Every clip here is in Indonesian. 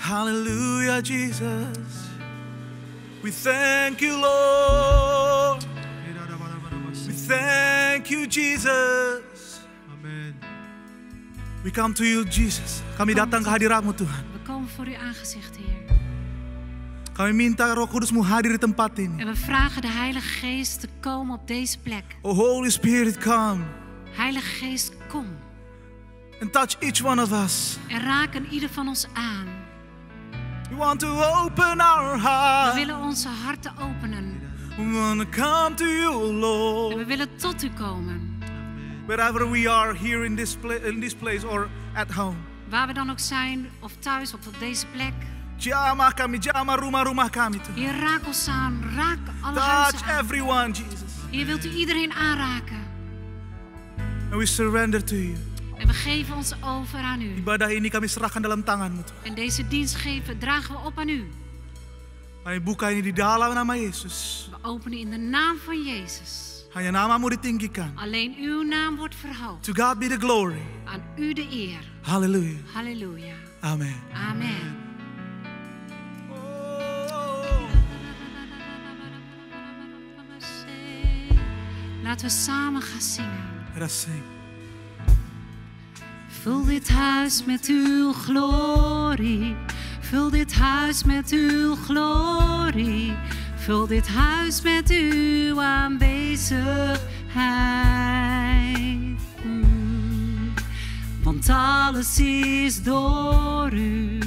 Hallelujah, Jesus. We thank you, Lord. We thank you, Jesus. Amen. We come to you, Jesus. Kami datang ke hadirat-Mu, Tuhan. We komen voor uw aangezicht, Heer. Kami minta Roh Kudus-Mu hadir di tempat ini. En we vragen de Heilige Geest te komen op deze plek. Oh, Holy Spirit, come Heilige Geest, kom. and touch each one of us. En raak een ieder van ons aan. We want to open our We heart. willen onze harten openen. We want to come to you, En Lord. we willen tot u komen. Wherever we are, here in this place or at home. Waar we dan ook zijn, of thuis, of op deze plek. Jamah kami, jamah rumah-rumah kami, Tuhan. Heer, raak ons aan. Raak alle Touch huizen aan. everyone, Jesus. Heer, wilt u iedereen aanraken. And we surrender to you. En we geven ons over aan u. Ibadah ini kami serahkan dalam tangan-Mu, Tuhan. En deze dienst dragen we op aan u. Kami buka ini di dalam nama Yesus. We openen in de naam van Jezus. Hanya nama-Mu ditinggikan. Alleen uw naam wordt verhoogd. To God be the glory. Aan u de eer. Hallelujah. Halleluja. Amen. Amen. Laten we samen gaan zingen. Let us sing. Vul dit huis met uw glorie. Vul dit huis met uw glorie. Vul dit huis met uw aanwezigheid. Want alles is door u.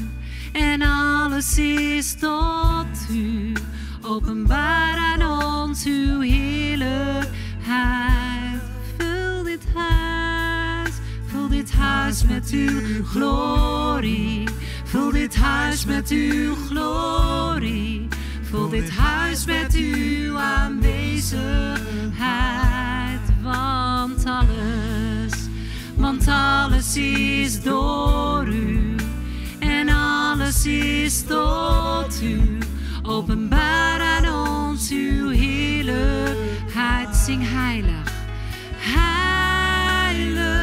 En alles is tot u. Openbaar aan ons uw heerlijkheid. Vul dit huis met uw glorie. Vul dit huis met uw glorie. Vul dit huis met uw aanwezigheid. Want alles is door u. En alles is tot u. Openbaar aan ons uw heerlijkheid. Zing heilig. Heilig.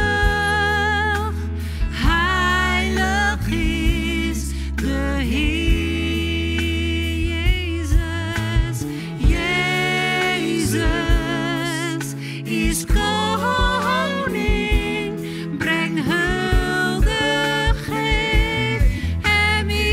Heilig. Heilig is de Heer Jezus. Jezus is koning. Breng hulde, geef hem eer.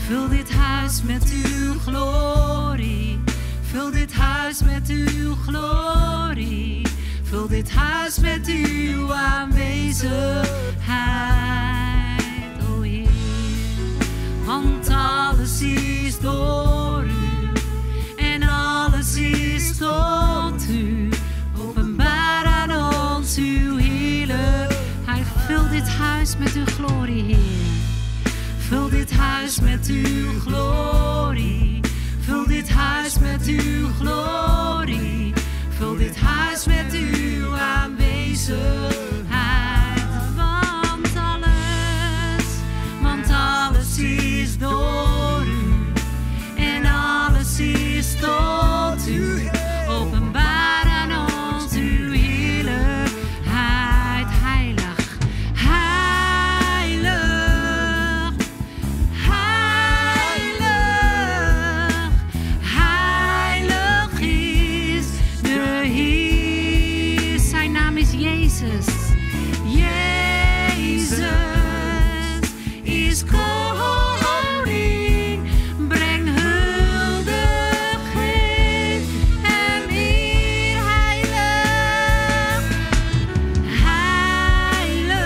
Vul dit huis met uw glorie. Vul dit huis met uw glorie. Vul dit huis met uw aanwezigheid, o Heer. Want alles is door u. En alles is tot u. Openbaar aan ons uw heerlijkheid. Vul dit huis met uw glorie, Heer. Vul dit huis met uw glorie. Vul dit huis met uw glorie. Vul dit huis met uw aanwezigheid. Want alles is door u. En alles is tot u. Openbaar aan ons uw heerlijkheid. Heilig. Heilig. Heilig. Heilig is de Heer. Zijn naam is Jezus. Jezus is koning. Breng hulde, geef hem eer. Heilig. Heilig.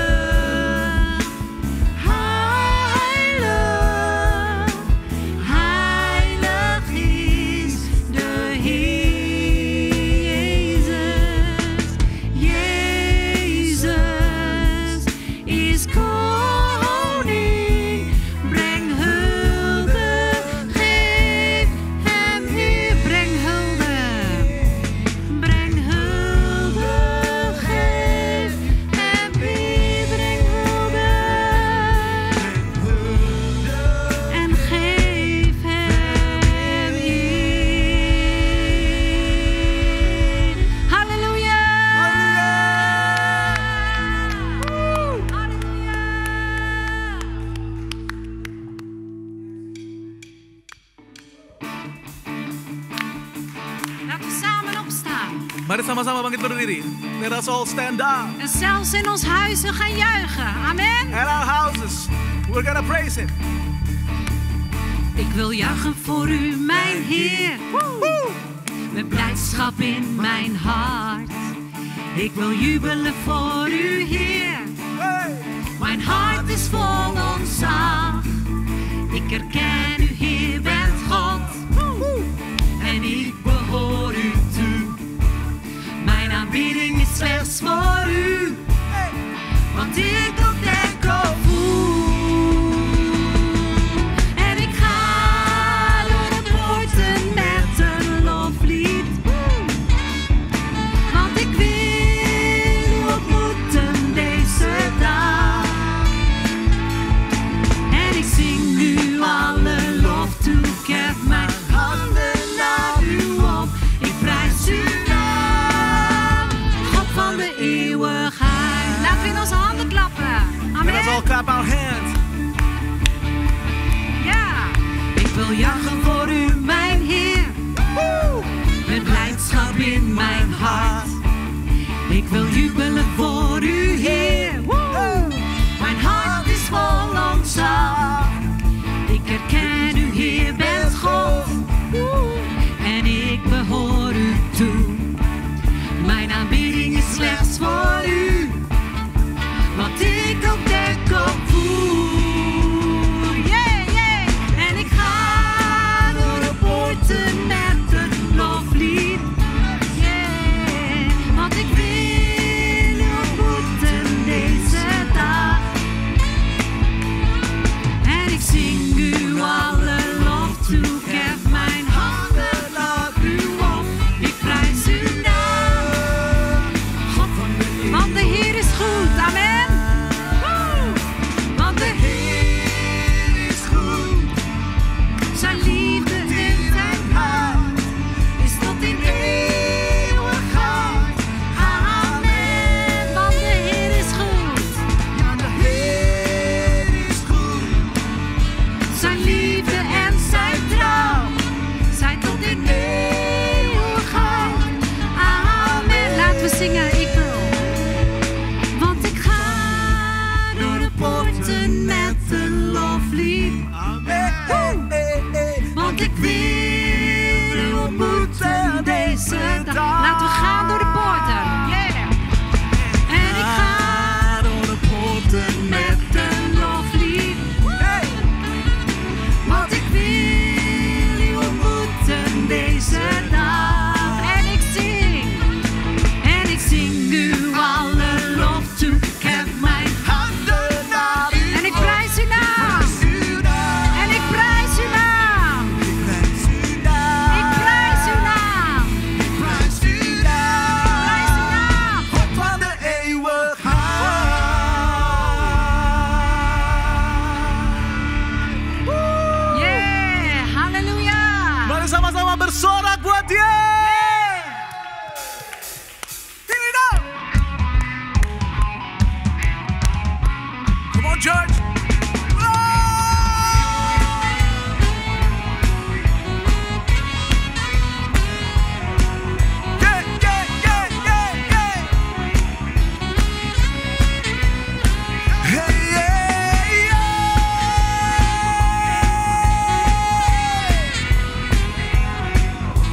Heilig. Heilig is de Heer Jezus. Jezus Mari sama-sama bangkit berdiri. Let us all stand up. En zelfs in ons huizen gaan juichen. Amen. At our houses, we're gonna praise Him. Ik wil juichen voor u, mijn Heer. Met blijdschap in mijn hart. Ik wil jubelen voor u, Heer. Mijn hart is vol ontzag. Ik herken u, Heer, bent God. En ik behoor u toe. Mijn aanbidding is slechts voor u. Want ik ontdek op voel. En ik ga door de poorten met een loflied. Want ik wil u ontmoeten deze dag. En ik zing u alle lof toe. Ik heb mijn handen naar u op. Ik prijs uw naam, God van de eeuwigheid. Laten we in onze handen klappen. Amen. Let us all clap our hands. Ja, ik wil juichen voor u, mijn Heer. Met blijdschap in mijn hart. Ik wil jubelen voor u, Heer. Mijn hart is vol ontzag. Ik herken u, Heer, bent God. En ik behoor u toe. Mijn aanbidding is slechts voor u. Want ik ontdek op voer. Yeah, yeah. En ik ga door de poorten met een loflied. Yeah. Want ik wil u ontmoeten deze dag. En ik zing u alle lof toe. Ik heb mijn handen naar u op. Ik prijs uw naam, God van de eeuw. Want de Heer is goed, amen. Woe! Want de Heer is goed. Zijn liefde in zijn hart is tot in eeuwigheid. Amen. Want de Heer is goed. Ja, de Heer is goed. Zijn liefde en zijn trouw zijn tot in eeuwigheid. Amen. Laten we zingen, ik wil. Want ik ga door de poorten met een loflied. Want ik wil u ontmoeten deze dag. Laten we gaan door de poorten. Yeah. En ik ga door de poorten met een loflied. Want ik wil u ontmoeten deze dag. En ik zing u alle lof toe. Ik heb mijn Handen naar u. en ik prijs uw naam. En ik prijs uw naam. Ik prijs uw naam. Prijs u naam. Prijs uw naam. God van de eeuwigheid. Yeah, halleluja. Mari sama-sama bersorak buat Dia. Here we go. Come on, church. Yeah, yeah, yeah, yeah, yeah. Hey, yeah, yeah.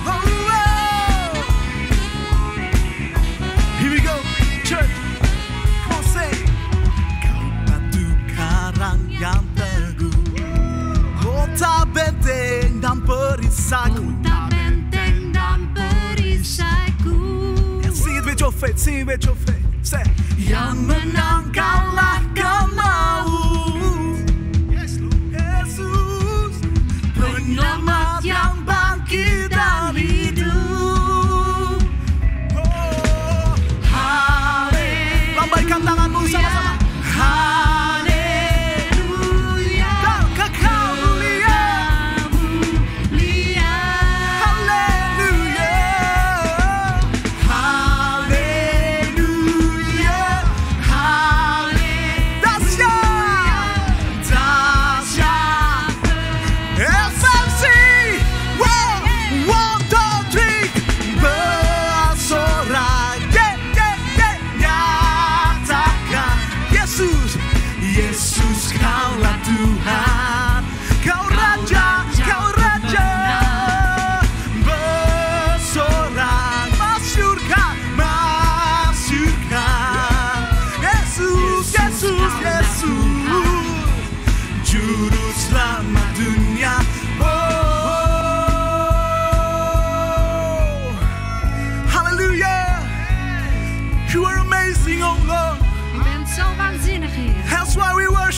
Oh, oh. Here we go, church. Come on, say. Kau batu karang yang teguh, kota benteng dan perisaiku. Kota benteng dan perisaiku. Sing it with your faith, sing it with your faith. Say, yang menang kalahkan maut. Yesus, penyelamat yang bangkit dan hidup. Oh, haleluya. Lambaikan tanganmu sama-sama. Haleluya. Dan kekal mulia. Mulia. Haleluya. Haleluya.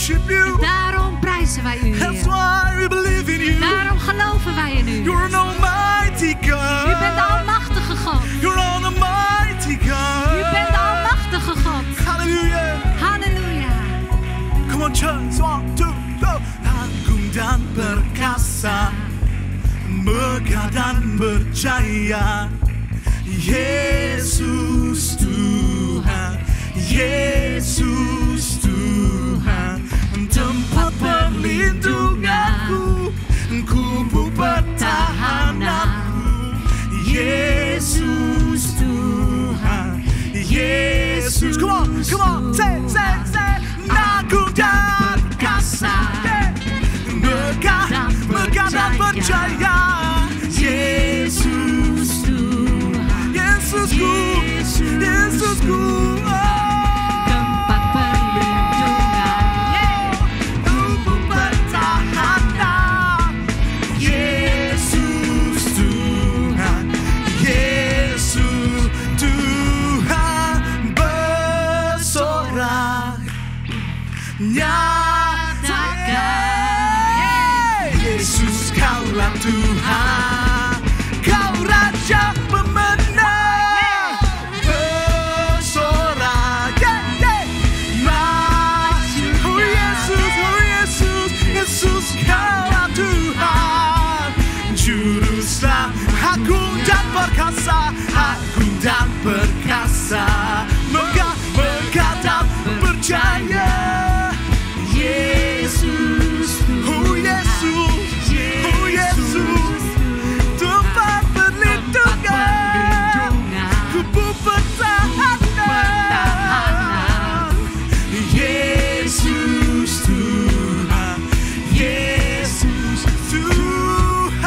worship you. Daarom prijzen wij u, That's Heer. why we believe in you. Daarom geloven wij in u. You're an almighty God. U bent de almachtige God. You're an almighty God. U bent de almachtige God. Hallelujah. Halleluja. Come on, church. 1, 2, go. Agung dan perkasa, megah dan percaya. Yesus Tuhan, Yesus Tuhan, tempat perlindunganku, kubu pertahananku. Yesus Tuhan, Yesus. Come on, say. Agung dan perkasa, megah dan percaya. Yesus Tuhan, Yesusku, Yesusku. Tempat perlindungan. Kubu pertahanan. Yesus Tuhan, Yesus Tuhan, bersorak nyatakan Yesus kaulah Tuhan, kau Raja pemenang. Bersorak, oh Yesus, Yesus kaulah Tuhan, Juru Selamat, agung dan perkasa, agung dan perkasa, megah dan percaya. Yesus, oh Yesus, tempat perlindungan, kubu pertahanan. Yesus Tuhan, Yesus Tuhan,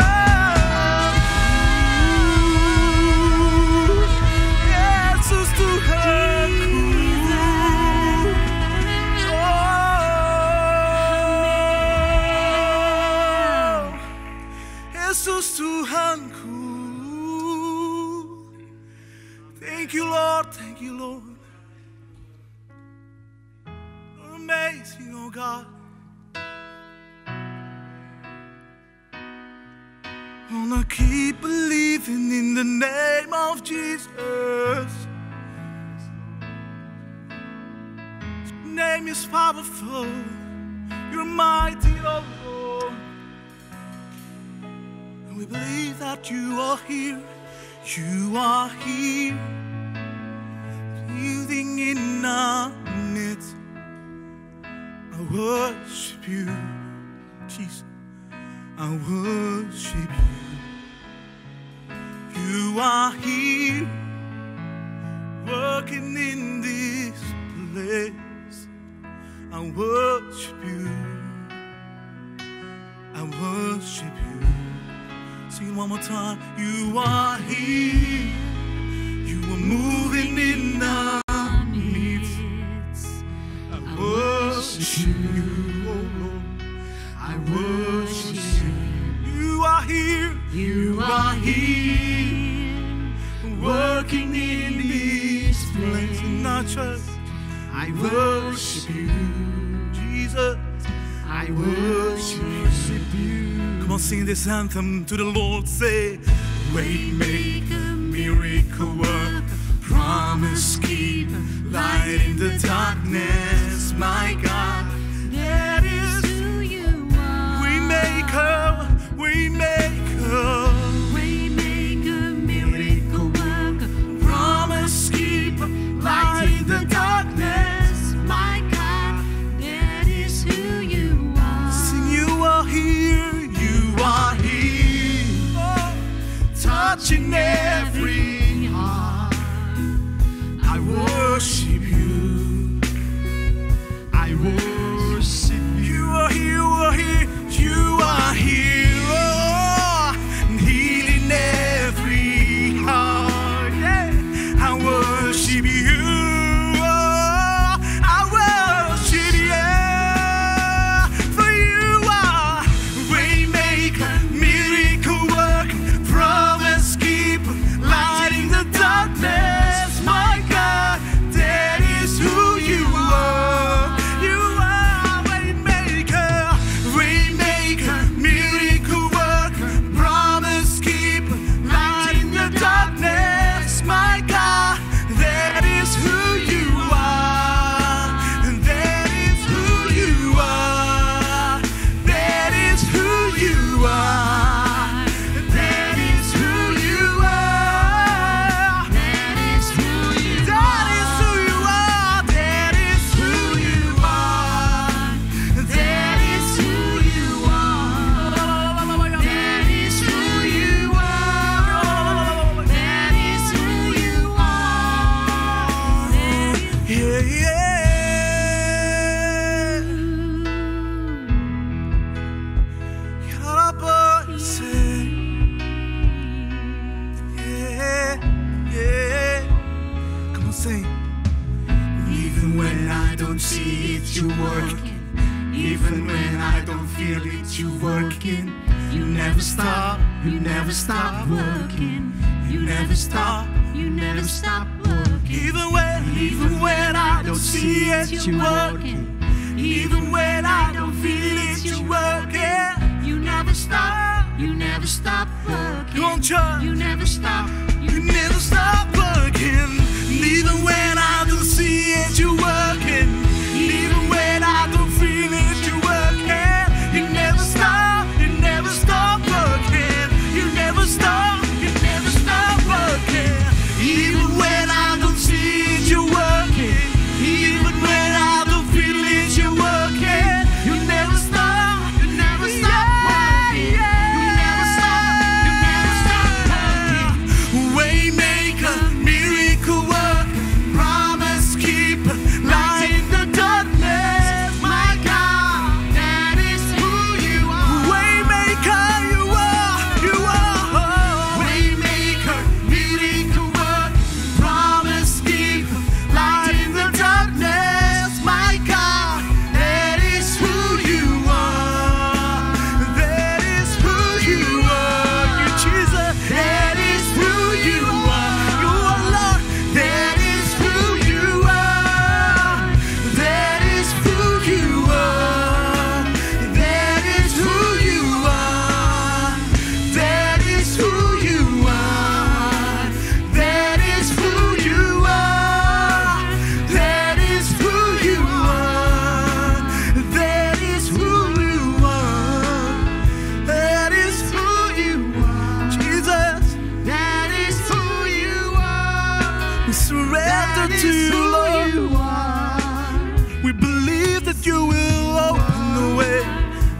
Yesus Tuhanku. Yesus Tuhanku. Thank you, Lord. Thank you, Lord. You're amazing, oh God. I wanna keep believing in the name of Jesus. His name is powerful. You're mighty, oh Lord. We believe that you are here, breathing in our midst. I worship you, Jesus, I worship you. You are here, working in this place. I worship you, I worship you. Sing it one more time. You are here. You are moving in our midst. I worship you, oh Lord. I worship you. You are here. You are here. Working in this place in our church. I worship you, Jesus. I worship you. Come on, sing this anthem to the Lord. Say, Waymaker, miracle worker, promise keeper, light in the darkness, my God. That is who you are. Waymaker, Waymaker, Miracle worker, promise keeper, light in the darkness, my God. That is who you are. Sing, you are here. Touching every heart, I worship you. see it, you're working. Even when I don't feel it, you're working. You never stop working. You never stop working. Even when I don't see it, you're working. Even when I don't feel it, you're working. You never stop working. Come on, church. You never stop working. Even when I don't see it, you're working. Even when I don't feel it, you're working. You never stop working. You never stop working. Even when I don't see it, you're working. Even when I don't feel it, you're working. You never stop working. You never stop working. Waymaker, miracle work, promise keeper, light in the darkness. My God, that is who you are. Waymaker, you are. Waymaker, miracle work, promise keeper, light in the darkness. My God, that is who you are. That is who you are. You Jesus, that is who you are. You are Lord. That is who you are. That is who you are. That is who you are. That is who you are. That is who you are. That is who you are. That is who you are. That is who you are. Jesus, that is who you are. We surrender to you, Lord. We believe that you will open the way.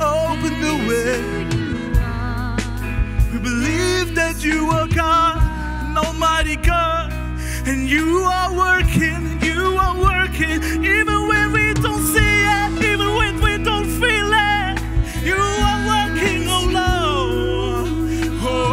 Open the way. We believe that you are God, an almighty God, and you are working, even when we don't see it, even when we don't feel it, you are working, oh Lord. Oh,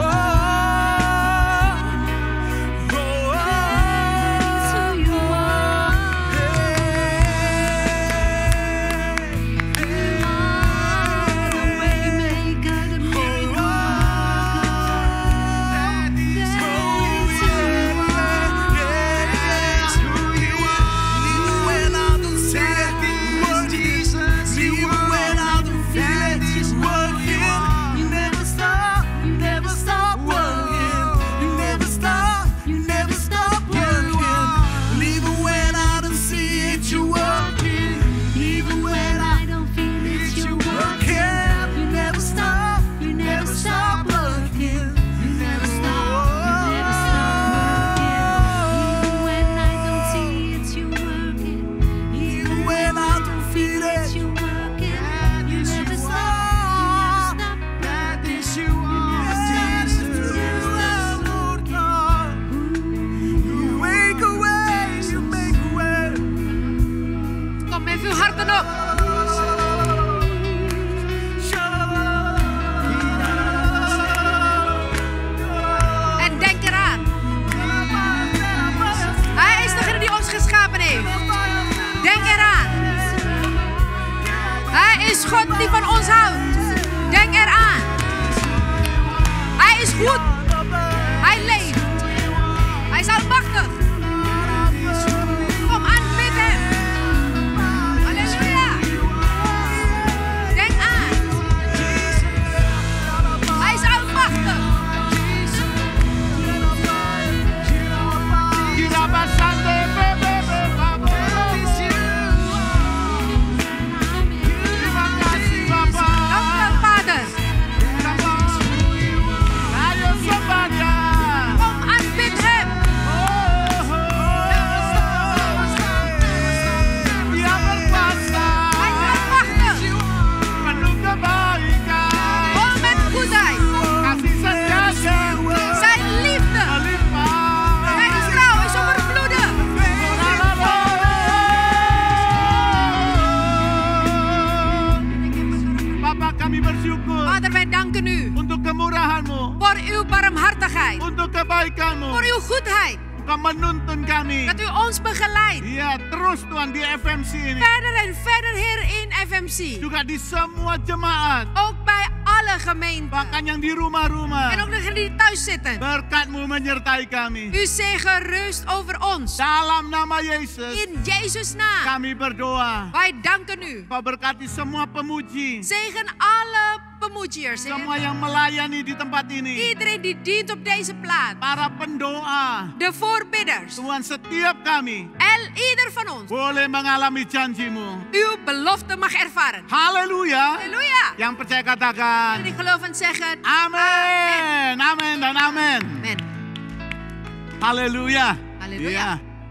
is God die van ons houdt. Denk eraan. Hij is goed. Hij leeft. Hij is almachtig. Kom aanbid hem. Halleluja. Denk aan. Hij is almachtig. Vader, wij danken u untuk kemurahan-Mu, voor uw barmhartigheid, untuk kebaikan-Mu. voor uw goedheid. Engkau menuntun kami. Dat u ons begeleidt. Ya, terus Tuhan di FMC ini. Verder en verder, Heer, in FMC. Juga di semua jemaat. Ook bij alle gemeenten. Bahkan yang di rumah-rumah. En ook degenen die thuis zitten. Berkat-Mu menyertai kami. Uw zegen rust over ons. Dalam nama Yesus. In Jezus' naam. Kami berdoa. Wij danken u. Kau berkati semua pemuji. Zegen alle pemujiers, Heer. Semua yang melayani di tempat ini. Iedereen die dient op deze plaats. Para pendoa. De voorbidders. Tuhan, setiap kami Ieder van ons. boleh mengalami janji-Mu. Uw belofte mag ervaren. Haleluya. Halleluja. Yang percaya katakan. En ik geloof en zeggen. Amin. Amin dan amin. Amen. Haleluya. Haleluya. Iya.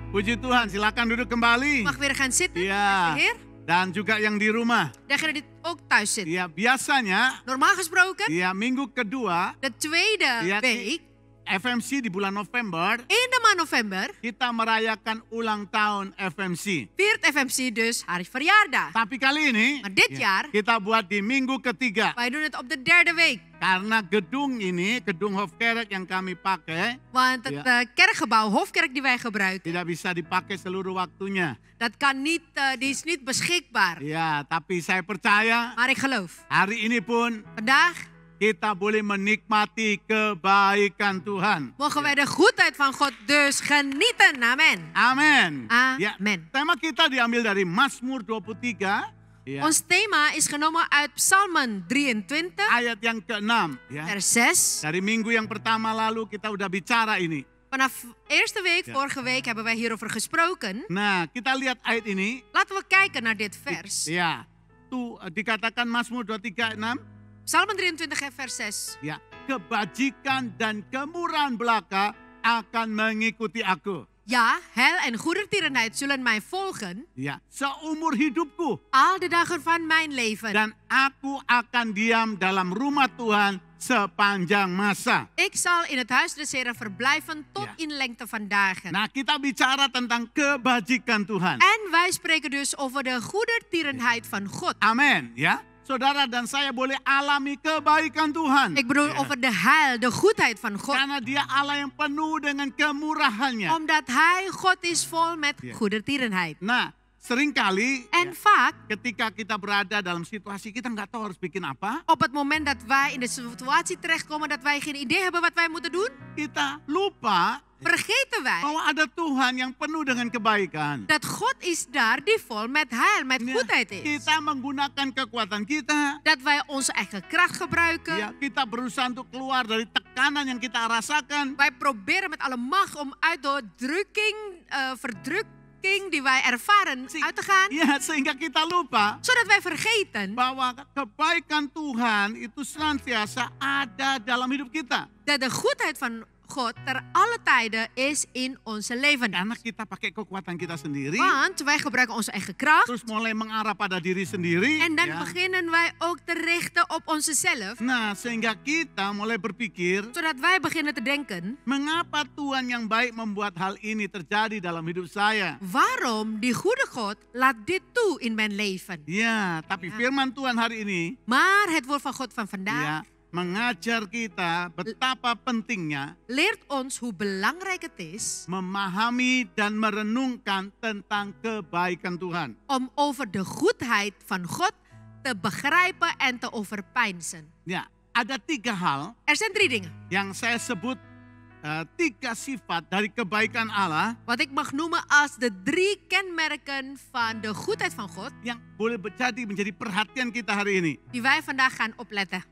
Puji Tuhan, silakan duduk kembali. Mag weer gaan zitten, Iya. beste Heer. Dan juga yang di rumah. Degenen die ook thuis zitten. Iya, biasanya Normaal gesproken, iya minggu kedua de tweede Iya, week, FMC di bulan November in de maand november, kita merayakan ulang tahun FMC. viert FMC dus haar verjaardag. Tapi kali ini Maar dit jaar, kita buat di minggu ketiga. wij doen het op de derde week. Karena gedung ini, gedung Hofkerk yang kami pakai, Want het kerkgebouw, Hofkerk die wij gebruiken, tidak bisa dipakai seluruh waktunya. dat kan niet, die is niet beschikbaar. Ya, tapi saya percaya Maar ik geloof, hari ini pun vandaag kita boleh menikmati kebaikan Tuhan. mogen wij de goedheid van God dus genieten. Amen. Amin. Ya, Amen. tema kita diambil dari Mazmur 23. Ya, Ons thema is genomen uit Psalmen 23, ayat yang ke-6. Ya. vers 6. Dari minggu yang pertama lalu kita udah bicara ini. Vanaf eerste week, Ja. vorige week, hebben wij hierover gesproken. Nah, kita lihat ayat ini. Laten we kijken naar dit vers. Ya, tuh dikatakan Mazmur 23 ayat 6. Psalmen 23 vers 6. Ya, kebajikan dan kemurahan belaka akan mengikuti aku. Ja, heil en goedertierenheid zullen mij volgen Ya, seumur hidupku. al de dagen van mijn leven. Dan aku akan diam dalam rumah Tuhan sepanjang masa. Ik zal in het huis des Heren verblijven tot Ja. in lengte van dagen. Nah, kita bicara tentang kebajikan Tuhan. En wij spreken dus over de goedertierenheid van God. Amin, ya. Saudara dan saya boleh alami kebaikan Tuhan. Ik bedoel Ya. over de heil, de goedheid van God. Karena dia Allah yang penuh dengan kemurahannya. Omdat Hij God is vol met Ja. goedertierenheid. Nah, seringkali En vaak, ketika kita berada dalam situasi kita nggak tahu harus bikin apa, op het moment dat wij in de situatie terechtkomen dat wij geen idee hebben wat wij moeten doen, kita lupa vergeten wij bahwa ada Tuhan yang penuh dengan kebaikan. dat God is daar die vol met heil, met Ya, goedheid is. kita menggunakan kekuatan kita. Dat wij onze eigen kracht gebruiken. Ya, kita berusaha untuk keluar dari tekanan yang kita rasakan. Wij proberen met alle macht om uit de verdrukking die wij ervaren uit te gaan. Ya, sehingga kita lupa Zodat wij vergeten bahwa kebaikan Tuhan itu senantiasa ada dalam hidup kita. dat de goedheid van God ter alle tijden is in onze leven. Karena kita pakai kekuatan kita sendiri, Want wij gebruiken onze eigen kracht. terus mulai mengarah pada diri sendiri. En dan ya. beginnen wij ook te richten op onszelf. Nah, sehingga kita mulai berpikir, Zodat wij beginnen te denken, mengapa Tuhan yang baik membuat hal ini terjadi dalam hidup saya? waarom die goede God laat dit toe in mijn leven? Ya, tapi firman Tuhan hari ini Maar het woord van God van vandaag ya mengajar kita betapa pentingnya leert ons hoe belangrijk het is memahami dan merenungkan tentang kebaikan Tuhan. om over de goedheid van God te begrijpen en te overpeinzen. Ya, ada 3 hal Er zijn 3 dingen. yang saya sebut 3 sifat dari kebaikan Allah Wat ik mag noemen als de 3 kenmerken van de goedheid van God. yang boleh menjadi perhatian kita hari ini. Die wij vandaag gaan opletten.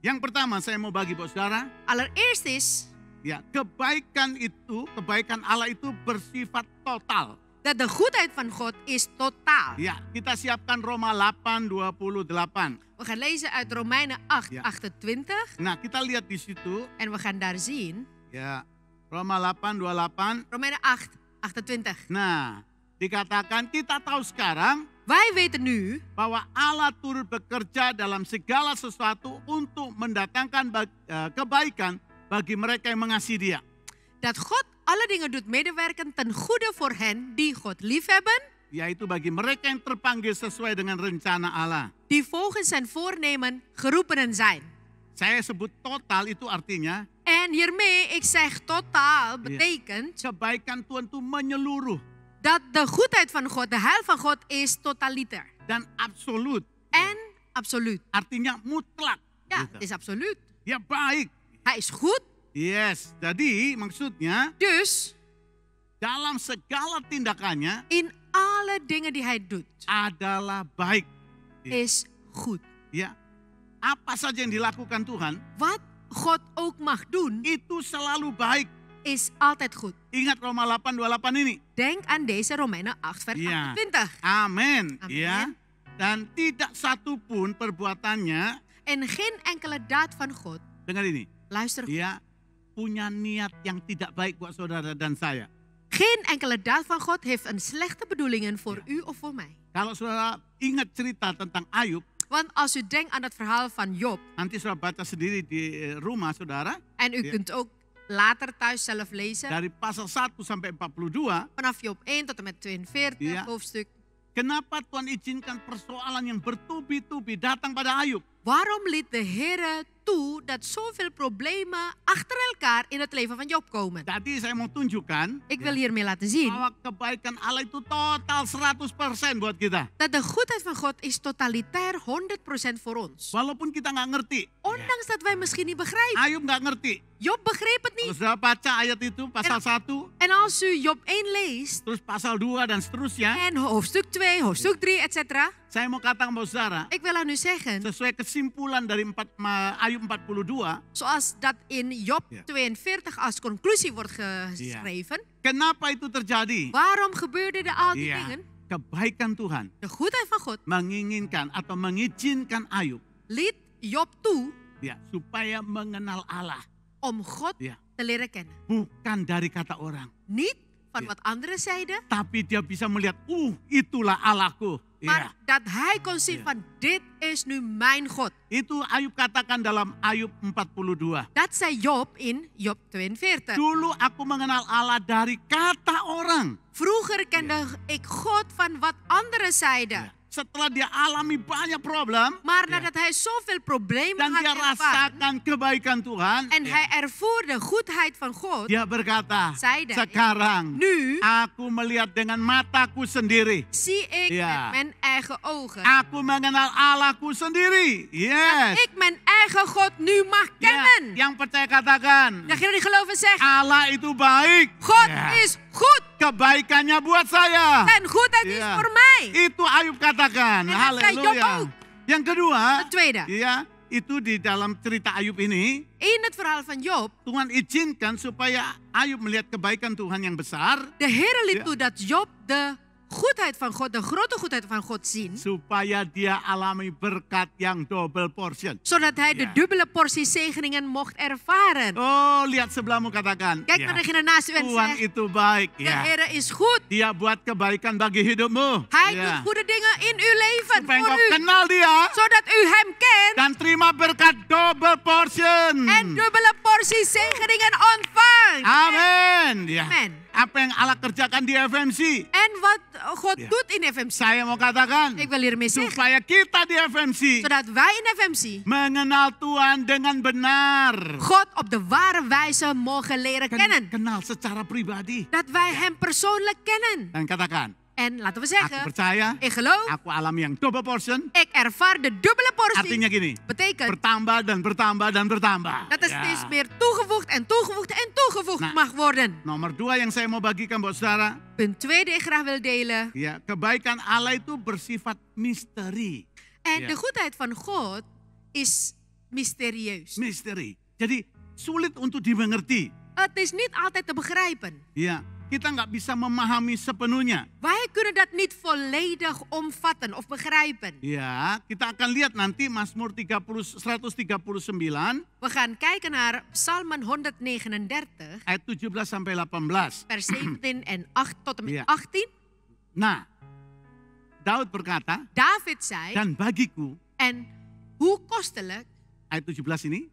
Yang pertama saya mau bagi buat saudara, Allereerst is ya, kebaikan Allah itu bersifat total. dat de goedheid van God is totaal. Ya, kita siapkan Roma 8:28. We gaan lezen uit Romeinen 8, Ja. 28. Nah, kita lihat di situ, En we gaan daar zien. ya, Roma 8:28. Romeinen 8, 28. Nah, dikatakan kita tahu sekarang Wij weten nu bahwa Allah turut bekerja dalam segala sesuatu untuk mendatangkan kebaikan bagi mereka yang mengasihi Dia. dat God alle dingen doet medewerken ten goede voor hen die God liefhebben. Yaitu bagi mereka yang terpanggil sesuai dengan rencana Allah. Die volgens zijn voornemen geroepenen zijn. Saya sebut total itu artinya En hiermee, ik zeg totaal, betekent kebaikan Tuhan itu menyeluruh dat de goedheid van God, de heil van God is totalitair. dan absolut. En absoluut. Artinya mutlak. Ja, gitu. het is absoluut. Dia baik. Hij is goed, Yes, jadi maksudnya dus dalam segala tindakannya in alle dingen die hij doet, adalah baik. is goed. Ya, apa saja yang dilakukan Tuhan Wat God ook mag doen, itu selalu baik. is altijd goed. Ingat Roma 8:28 ini. Denk aan deze Romeinen 8 vers Ja. 28. Amin. Amin. Ya. Dan tidak satu pun perbuatannya, En geen enkele daad van God, dengar ini, luister goed, ya, punya niat yang tidak baik buat saudara dan saya. geen enkele daad van God heeft een slechte bedoelingen voor u of voor mij. Kalau saudara ingat cerita tentang Ayub, Want als u denkt aan het verhaal van Job, nanti saudara baca sendiri di rumah saudara, en u Ja. kunt ook later thuis zelf lezen, dari pasal 1 sampai 42, vanaf Job 1 tot en met 42 Ja. hoofdstuk. kenapa Tuhan izinkan persoalan yang bertubi-tubi datang pada Ayub? Waarom liet de Heer toe dat zoveel problemen achter elkaar in het leven van Job komen? Tadi saya mau tunjukkan Ik wil hiermee laten zien bahwa kebaikan Allah itu total 100% buat kita. dat de goedheid van God is totalitair 100% voor ons. Walaupun kita nggak ngerti. Ondanks dat wij misschien niet begrijpen. Ayub nggak ngerti. Job begreep het Kalau niet. saudara baca ayat itu, pasal 1, En als u Job 1 leest, terus pasal 2 dan seterusnya. en hoofdstuk 2, hoofdstuk 3, etc. Saya mau katakan bahwa saudara, Ik wil aan u zeggen, sesuai kesimpulan dari Ayub 42, zoals dat in Job Ja. 42 als conclusie wordt geschreven. kenapa itu terjadi? Waarom gebeurde al die Iya, dingen? kebaikan Tuhan De goedheid van God menginginkan atau mengizinkan Ayub liet Job toe ya supaya mengenal Allah, om God ya, te leren kennen. bukan dari kata orang, Niet van Ja. wat anderen zeiden, tapi dia bisa melihat, itulah Allahku. maar Ya, dat hij kon zien Ja. van dit is nu mijn God. itu Ayub katakan dalam Ayub 42. Dat zei Job in Job 42. Dulu aku mengenal Allah dari kata orang. Vroeger kende ik God van wat anderen zeiden. Ya. Setelah dia alami banyak problem, Maar ya, nadat hij zoveel problemen dan had dia ervaren rasakan kebaikan Tuhan, en ya, hij ervoer de goedheid van God, dia berkata, Zei hij, sekarang nu aku melihat dengan mataku sendiri. zie ik Ja. met mijn eigen ogen. Aku mengenal Allahku sendiri. Yes. Ik mijn eigen God nu mag Ya, kennen. yang percaya katakan, Degene die geloven zegt, Allah itu baik. God Ya, is goed kebaikannya buat saya. en goedheid is Ya, voor mij. Itu Ayub katakan. En dat zei Job Haleluya. ook. Yang kedua, De tweede, ya, itu di dalam cerita Ayub ini, in het verhaal van Job, Tuhan izinkan supaya Ayub melihat kebaikan Tuhan yang besar, de Heer liet Ja. toe dat Job de goedheid van God, de grote goedheid van God zien, supaya dia alami berkat yang double portion. zodat hij de Ja. dubbele portie zegeningen mocht ervaren. Oh, lihat sebelahmu katakan. Kijk ya, naar degene naast u en Tuhan zeg, itu baik. de Ya. Heer is goed. Dia buat kebaikan bagi hidupmu. Hij Ya. doet goede dingen in uw leven Supaya voor engkau u, kenal dia zodat u hem kent dan terima berkat double portion. en dubbele portie zegeningen ontvangt. Amin. Ya. Amen. Apa yang Allah kerjakan di FMC? En wat God Ja. doet in FMC, Saya mau katakan ik wil hiermee zeggen, supaya kita di FMC zodat wij in FMC mengenal Tuhan dengan benar. God op de ware wijze mogen leren kennen. Kenal secara pribadi. Dat wij hem persoonlijk kennen. Dan katakan, En laten we aku zeggen, percaya, ik geloof, aku alami yang double portion. ik ervaar de dubbele Artinya portie. gini, Betekent bertambah dan bertambah dan bertambah. dat er Ya. steeds meer toegevoegd en toegevoegd en toegevoegd Nah. mag worden. Nomor 2 yang saya mau bagikan buat saudara, Punt 2 die ik graag wil delen. ya, kebaikan Allah itu bersifat misteri. En Ja. de goedheid van God is mysterieus. Misteri. Jadi sulit untuk dimengerti. Het is niet altijd te begrijpen. Ya, kita nggak bisa memahami sepenuhnya. Wij kunnen dat niet volledig omvatten of begrijpen. Ya, kita akan lihat nanti Mazmur 139 We gaan kijken naar Psalmen 139, ayat 17 sampai 18. vers 17 en 8 tot en met Ja. 18. Nah, Daud berkata, David zei, dan bagiku, en hoe kostelijk, ayat 17 ini,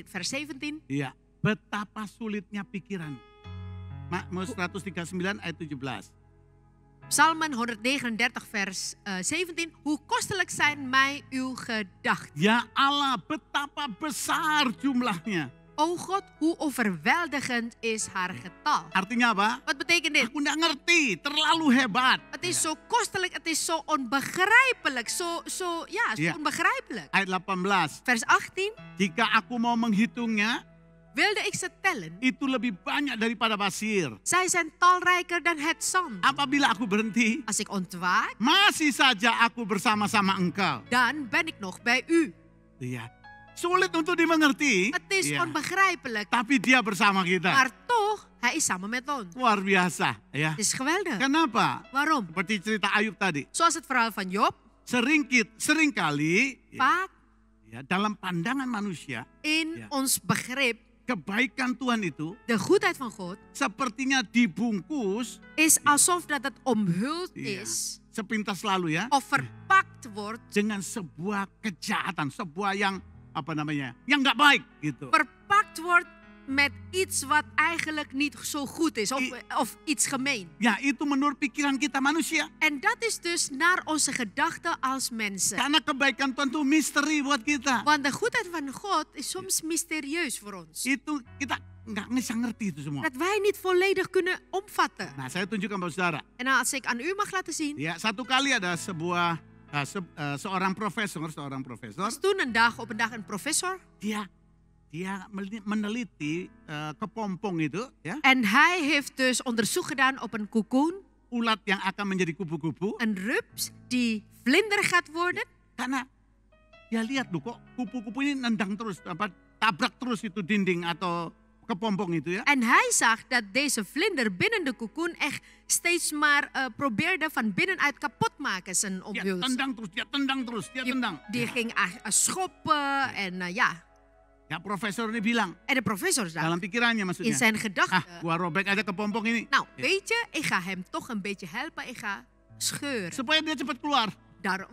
vers 17, ya, betapa sulitnya pikiran. Mazmur 139 ayat 17. Psalmen 139 vers 17. Hoe kostelijk zijn mij uw gedachten. Ya Allah, betapa besar jumlahnya. O God, hoe overweldigend is haar getal. Artinya apa? Wat betekent dit? Aku nggak ngerti, terlalu hebat. Het is zo kostelijk, het is zo onbegrijpelijk. Zo Ja. onbegrijpelijk. Ayat 18, Vers 18. jika aku mau menghitungnya, Wilde ik ze tellen? itu lebih banyak daripada pasir. Zij zijn talrijker dan het zand. Apabila aku berhenti, Als ik ontwaak, masih saja aku bersama-sama engkau. dan ben ik nog bij u. Iya. Sulit untuk dimengerti, Het is iya. onbegrijpelijk. Tapi dia bersama kita. Maar toch, hij is samen met ons. Luar biasa. Ya. Het is geweldig. Kenapa? Waarom? Seperti cerita Ayub tadi. Zoals het verhaal van Job. Seringkali ya, Vaak dalam pandangan manusia, in Ja. ons begrip, kebaikan Tuhan itu de goedheid van God, sepertinya dibungkus is alsof dat het omhuld Iya. is. sepintas lalu ya, Of verpakt wordt. dengan sebuah kejahatan, sebuah yang yang nggak baik gitu. Verpakt wordt met iets wat eigenlijk niet zo goed is. Of iets gemeen. Ya itu menurut pikiran kita manusia. En dat is dus naar onze gedachten als mensen. Karena kebaikan Tuhan itu misteri buat kita. Want de goedheid van God is soms mysterieus voor ons. Itu kita nggak bisa ngerti itu semua. Dat wij niet volledig kunnen omvatten. Nah saya tunjukkan Bapak Saudara. En als ik aan u mag laten zien. Ya satu kali ada seorang profesor. Was toen een dag een professor. Dia meneliti kepompong itu, ya. En hij heeft dus onderzoek gedaan op een kokoen. Ulat yang akan menjadi kupu-kupu. Een rups die vlinder gaat worden. Karena dia lihat loh kok kupu-kupu ini nendang terus, tabrak terus itu dinding atau kepompong itu ya. En hij zag dat deze vlinder binnen de kokoen echt steeds maar probeerde van binnenuit kapot maken zijn Dia omhulsel. tendang terus, dia tendang. Die ging schoppen en ja. Ya profesor ini bilang, En de professor zag dalam pikirannya in maksudnya. zijn gedachten. Gua robek aja kepompong ini. Nou, weet je, ik ga hem toch een beetje helpen. Ik ga scheuren. Supaya dia cepat keluar.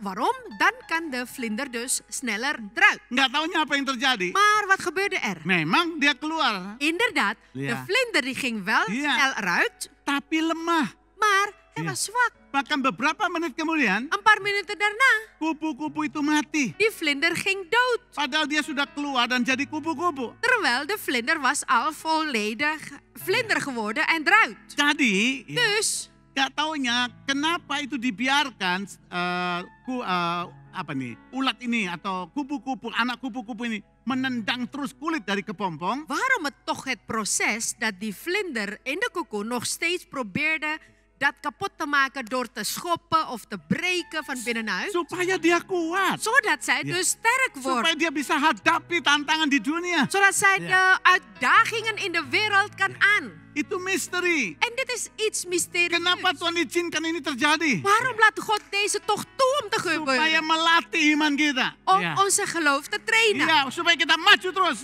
Waarom? Dan kan de vlinder dus sneller eruit. Nggak taunya apa yang terjadi. Maar wat gebeurde er? Memang dia keluar. Inderdaad, de Ja. vlinder die ging wel Ja. snel eruit. Tapi lemah. Maar hij Ja. was zwak. Bahkan beberapa menit kemudian, Een paar minuten daarna, kupu-kupu itu mati. die vlinder ging dood. Padahal dia sudah keluar dan jadi kupu-kupu. Terwijl de vlinder was al volledig vlinder geworden en eruit. Jadi, Dus, gak taunya kenapa itu dibiarkan ulat ini atau kupu-kupu, anak kupu-kupu ini menendang terus kulit dari kepompong. waarom het toch het proces dat die vlinder in de kokoen nog steeds probeerde dat kapot te maken door te schoppen of te breken van binnenuit. Supaya dia kuat. Zodat zij Ja. dus sterk wordt. Supaya dia bisa hadapi tantangan di dunia. Zodat zij de uitdagingen in de wereld kan aan. Itu misteri. En dit is iets mysterieus. Kenapa Tuhan izinkan ini terjadi? Waarom laat God deze toch toe om te Supaya gebeuren? melatih iman kita. Om onze geloof te trainen. Iya, supaya kita maju terus.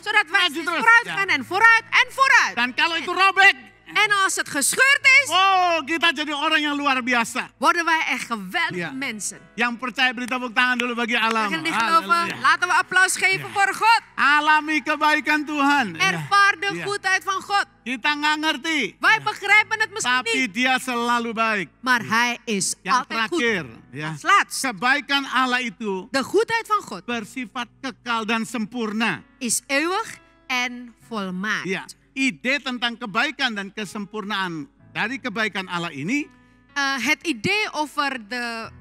Zodat wij maju steeds terus. vooruit Ya. gaan en vooruit en vooruit. Dan kalau itu robek, En als het gescheurd is, oh kita jadi orang yang luar biasa. worden wij echt geweldige Ja. mensen. Yang percaya beri tepuk tangan dulu bagi alam. Degenen die geloven, Halleluja. laten we applaus geven voor God. Alami kebaikan Tuhan. Ervaar de Ja. goedheid van God. Kita nggak ngerti, Wij begrijpen het misschien tapi niet, dia selalu baik. maar Hij is Yang altijd goed. terakhir, ya, Als laatst, kebaikan Allah itu de goedheid van God bersifat kekal dan sempurna. is eeuwig en volmaakt. Ya, ide tentang kebaikan dan kesempurnaan dari kebaikan Allah ini Het idee over de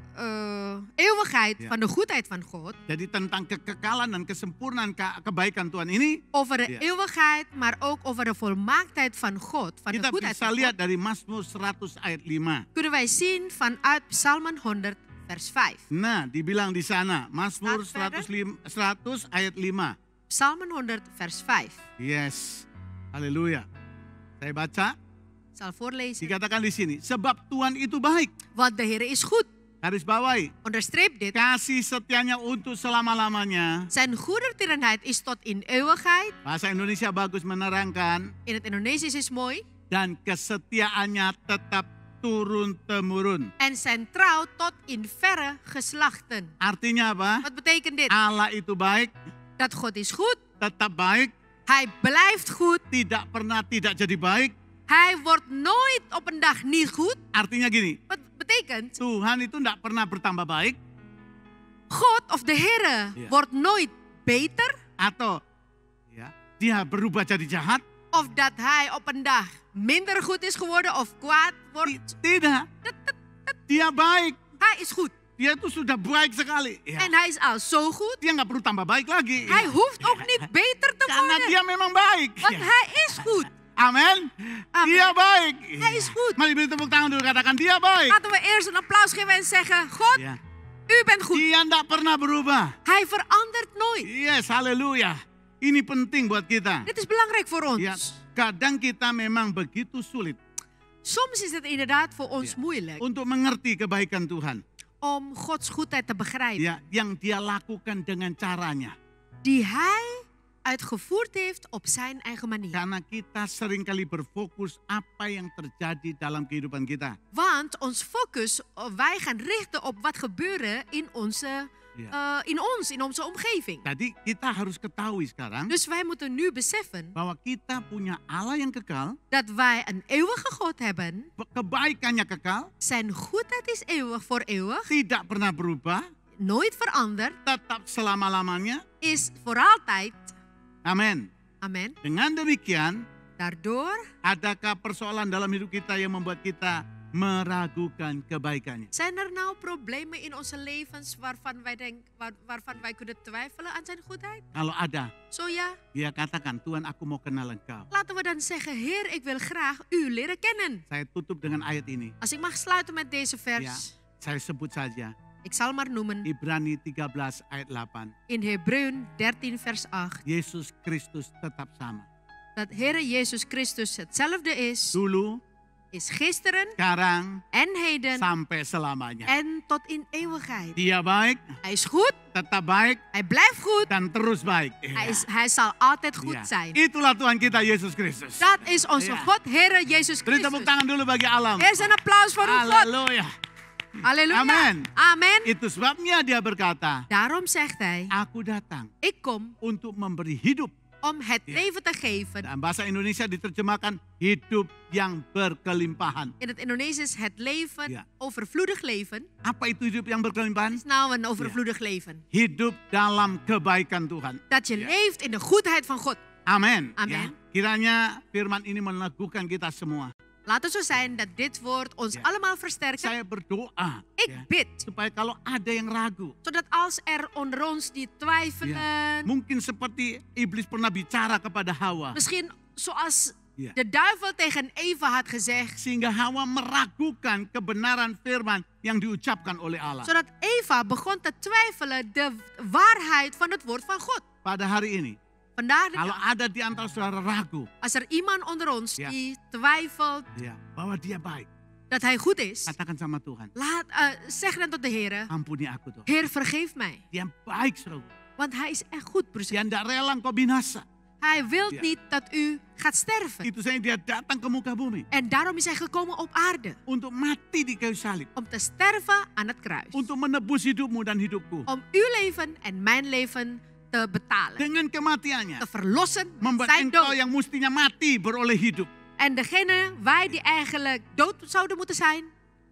eeuwigheid Ja. van de goedheid van God, jadi tentang kekekalan dan kesempurnaan kebaikan Tuhan ini over de Ja. eeuwigheid, maar ook over de volmaaktheid van God, van de kita goedheid bisa van lihat God, dari Mazmur 100 ayat 5. kunnen wij zien vanuit Psalmen 100 vers 5. Nah, dibilang di sana Mazmur Staat verder. 100 ayat 5. Psalmen 100 vers 5. Yes. Haleluya. Saya baca, Ik zal voorlezen. dikatakan di sini, sebab Tuhan itu baik. Want de Heer is goed. Garis bawahi, Onderstreep dit. kasih setianya untuk selama-lamanya. Zijn goedertierenheid is tot in eeuwigheid. Bahasa Indonesia bagus menerangkan, In het Indonesisch is mooi. dan kesetiaannya tetap turun-temurun. En zijn trouw tot in verre geslachten. Artinya apa? Wat betekent dit? Allah itu baik, Dat God is goed. tetap baik, Hij blijft goed. tidak pernah tidak jadi baik. Hij wordt nooit op een dag niet goed. Artinya gini, Wat betekent? Tuhan itu tidak pernah bertambah baik, God of de Heer Ja. wordt nooit beter. atau ya dia berubah jadi jahat? Of dat hij op een dag minder goed is geworden of kwaad wordt. Tidak. Dia baik. Hij is goed. Dia itu sudah baik sekali. Ya. En hij is al zo goed. Dia nggak perlu tambah baik lagi. Hij hoeft ook niet beter te Karena worden. dia memang baik. Want Ya. hij is goed. Amin. Amen. Dia baik. Hij is goed. Mari beri tepuk tangan dulu, katakan dia baik. Laten we eerst een applaus geven en zeggen, God, Ya. u bent goed. Dia tidak pernah berubah. Hij verandert nooit. Yes, haleluya. Ini penting buat kita. Dit is belangrijk voor ons. Ya, kadang kita memang begitu sulit Soms is het inderdaad voor ons Ja. moeilijk untuk mengerti kebaikan Tuhan. om Gods goedheid te begrijpen. Ya, yang dia lakukan dengan caranya. Die hij uitgevoerd heeft op zijn eigen manier. Karena kita seringkali berfokus apa yang terjadi dalam kehidupan kita. Want ons focus, wij gaan richten op wat gebeurt in onze, Ja. in onze omgeving. Jadi kita harus ketahui sekarang Dus wij moeten nu beseffen bahwa kita punya Allah yang kekal, dat wij een eeuwige God hebben. kebaikannya kekal, Zijn goedheid is eeuwig voor eeuwig. tidak pernah berubah, Nooit veranderd. tetap selama-lamanya. Is voor altijd. Amin. Amen. Dengan demikian, Daardoor adakah persoalan dalam hidup kita yang membuat kita meragukan kebaikannya? zijn er nou problemen in onze levens waarvan wij kunnen twijfelen aan zijn goedheid? Kalau ada, Zo ja, dia katakan, Tuhan aku mau kenal engkau. laten we dan zeggen, Heer, ik wil graag u leren kennen. Saya tutup dengan ayat ini. Als ik mag sluiten met deze Ya, vers. saya sebut saja. Ik zal maar noemen Ibrani 13 ayat 8. in Hebreeën 13 vers 8. Yesus Kristus tetap sama. Dat Heer Jezus Christus hetzelfde is. Dulu, Is gisteren sekarang, en heden sampai selamanya. en tot in eeuwigheid. Dia baik, Hij is goed. tetap baik, Hij blijft goed. dan terus baik. Hij zal altijd goed Ya. zijn. Itulah Tuhan kita Yesus Kristus. Dat is onze Ja. God, Heer Jezus Beri tepuk Christus. tangan dulu bagi alam. Eerst een applaus voor uw God. Haleluya. Halleluja. Amen. Amen. Itu sebabnya dia berkata, Daarom zegt hij, aku datang ik kom untuk memberi hidup. om het Ja. leven te geven. Dan bahasa Indonesia diterjemahkan hidup yang berkelimpahan. In het Indonesisch het leven, Ja. overvloedig leven. Apa itu hidup yang berkelimpahan? Is nou een overvloedig leven. Hidup dalam kebaikan Tuhan. Dat je Ja. leeft in de goedheid van God. Amin. Amen. Ya, kiranya firman ini meneguhkan kita semua. Laat het zo zijn dat dit woord ons Ja. allemaal versterkt. Saya berdoa Ik ya, bid, supaya kalau ada yang ragu, zodat als er onder ons die twijfelen, mungkin seperti iblis pernah bicara kepada Hawa, misschien zoals Ja. de duivel tegen Eva had gezegd, sehingga Hawa meragukan kebenaran firman yang diucapkan oleh Allah. zodat Eva begon te twijfelen de waarheid van het woord van God. Pada hari ini, Vandaar de kalau dag, ada di antara saudara ragu, als er iemand onder ons Ja. die twijfelt ya, bahwa dia baik, dat hij goed is, katakan sama Tuhan, zeg dan tot de Heer, ampuni aku Tuhan. Heer vergeef mij. Dia baik selalu. Want hij is echt goed, broers. Dia tidak rela engkau binasa. Hij wil Ja. niet dat u gaat sterven. Itu saya dia datang ke muka bumi En daarom is hij gekomen op aarde. untuk mati di kayu salib, Om te sterven aan het kruis. untuk menebus hidupmu dan hidupku. Om uw leven en mijn leven te betalen. Dengan kematiannya, Te verlossen met membuat zijn engkau dood. yang mestinya mati beroleh hidup. En degene, wij die eigenlijk dood zouden moeten zijn,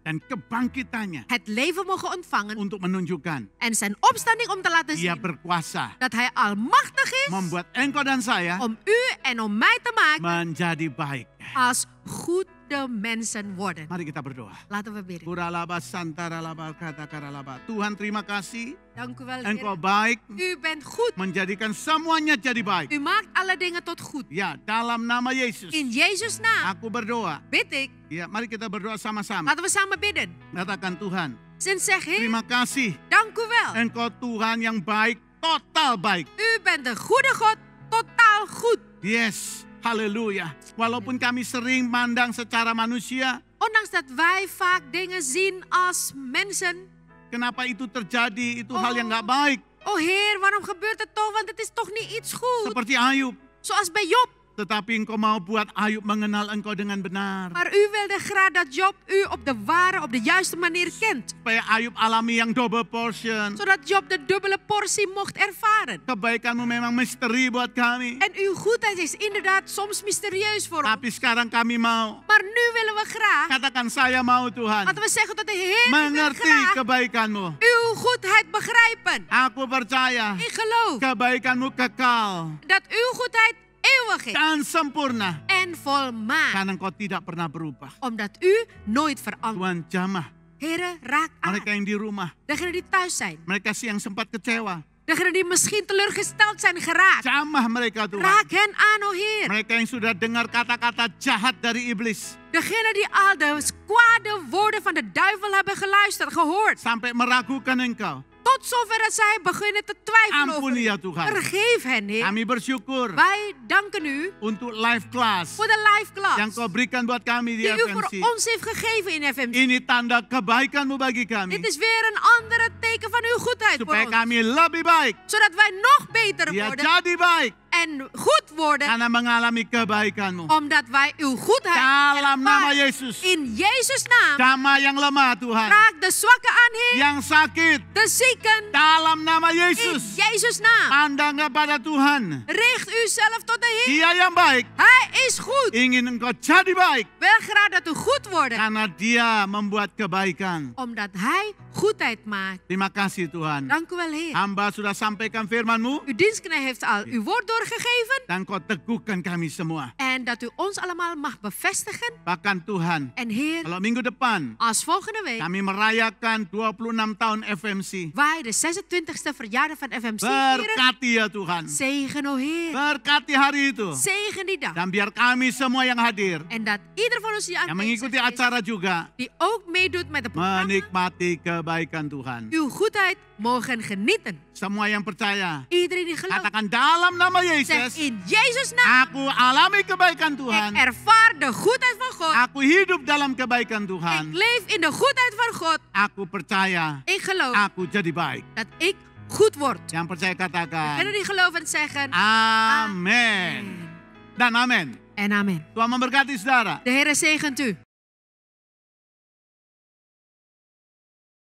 Dan kebangkitannya het leven mogen ontvangen. untuk menunjukkan En zijn opstanding om te laten dia zien berkuasa dat hij almachtig is membuat engkau dan saya om u en om mij te maken menjadi baik. als goede mensen worden. Mari kita berdoa. Laten we bidden. Kuralaba santara laba kata karalaba. Tuhan terima kasih, Dank u wel, engkau Heer. baik, U bent goed. menjadikan semuanya jadi baik. U maakt alle dingen tot goed. Ya, dalam nama Yesus, In Jezus' naam aku berdoa. bid ik. Ya, mari kita berdoa sama-sama. Laten we samen bidden. Katakan Tuhan, En zeg, Heer, terima kasih, dank u wel. engkau Tuhan yang baik, total baik. U bent de goede God, totaal goed. Yes, haleluya. Walaupun kami sering mandang secara manusia, Ondanks dat wij vaak dingen zien als mensen. kenapa itu terjadi, itu Oh. hal yang gak baik. Oh Heer, waarom gebeurt het toch? Want het is toch niet iets goed. Seperti Ayub. Zoals bij Job. Tetapi engkau mau buat Ayub mengenal engkau dengan benar. Maar u wilde graag dat Job u op de ware, op de juiste manier kent. Supaya Ayub alami yang double portion. Zodat Job de dubbele portie mocht ervaren. Kebaikanmu memang misteri buat kami. En uw goedheid is inderdaad soms mysterieus voor ons. Tapi sekarang kami mau. Maar nu willen we graag, Katakan saya mau Tuhan. laten we zeggen tot de Heer, ik wil Mengerti graag kebaikanmu. uw goedheid begrijpen. Aku percaya Ik geloof kebaikanmu kekal. dat uw goedheid eeuwig is dan sempurna. en volmaakt. Karena Engkau tidak pernah berubah. Omdat u nooit verandert. Tuhan jamah Heren, raak mereka aan. yang di rumah. Degenen die thuis zijn. Mereka yang sempat kecewa. Degenen die misschien teleurgesteld zijn geraakt. Jamah mereka Tuhan. Raak hen aan, o Heer. Mereka yang sudah dengar kata-kata jahat dari iblis. Degenen die al de kwade woorden van de duivel hebben geluisterd, gehoord. Sampai meragukan Engkau. Tot zover dat zij beginnen te twijfelen over Ampuni u. ya Tuhan. Vergeef hen, Heer. Kami bersyukur Wij danken u untuk live class voor de live yang class Kau berikan buat kami di die u voor FMC. ons heeft gegeven in FMC. Ini tanda kebaikan-Mu bagi kami. Dit is weer een andere teken van uw goedheid voor Supaya ons. kami lebih baik. Zodat wij nog beter Ya worden jadi baik. en goed worden. Karena mengalami kebaikan-Mu. Omdat wij uw goedheid Dalam nama ervaren. Yesus. In Jezus' naam. Jamah yang lemah Tuhan. Raak de zwakken aan, Heer. Yang sakit. De zieken. Dalam nama In Yesus. Jezus' naam. Pandang kepada Tuhan. Richt u zelf tot de Heer. Dia yang baik. Hij is goed. Ingin engkau jadi baik. Wil graag dat u goed wordt. Karena dia membuat kebaikan. Omdat hij goedheid maakt. Terima kasih Tuhan. Dank u wel, Heer. Hamba sudah sampaikan firman-Mu. Uw dienstknecht heeft al uw woord doorgegeven. Dan Kau teguhkan kami semua. En dat u ons allemaal mag bevestigen. Bahkan Tuhan, En Heer, kalau minggu depan als volgende week kami merayakan 26 tahun FMC. wij de 26e verjaardag van FMC vieren. Berkati ya Tuhan. Zegen, o Heer. Berkati hari itu. Zegen die dag. Dan biar kami semua yang hadir, En dat ieder van ons die yang aanwezig mengikuti is, acara juga, die ook meedoet met het programma, menikmati kebaikan Tuhan. uw goedheid mogen genieten. Semua yang percaya, Iedereen die gelooft, katakan dalam nama zegt Yesus, in Jezus' naam, aku alami kebaikan ik Tuhan. ervaar de goedheid van God. Aku hidup dalam kebaikan Ik Tuhan. leef in de goedheid van God. Aku percaya, Ik geloof aku jadi baik. dat ik goed word. Yang percaya katakan, Kunnen die geloven zeggen amin. Dan amin. en amen. Tuhan memberkati saudara. De Heer zegent u.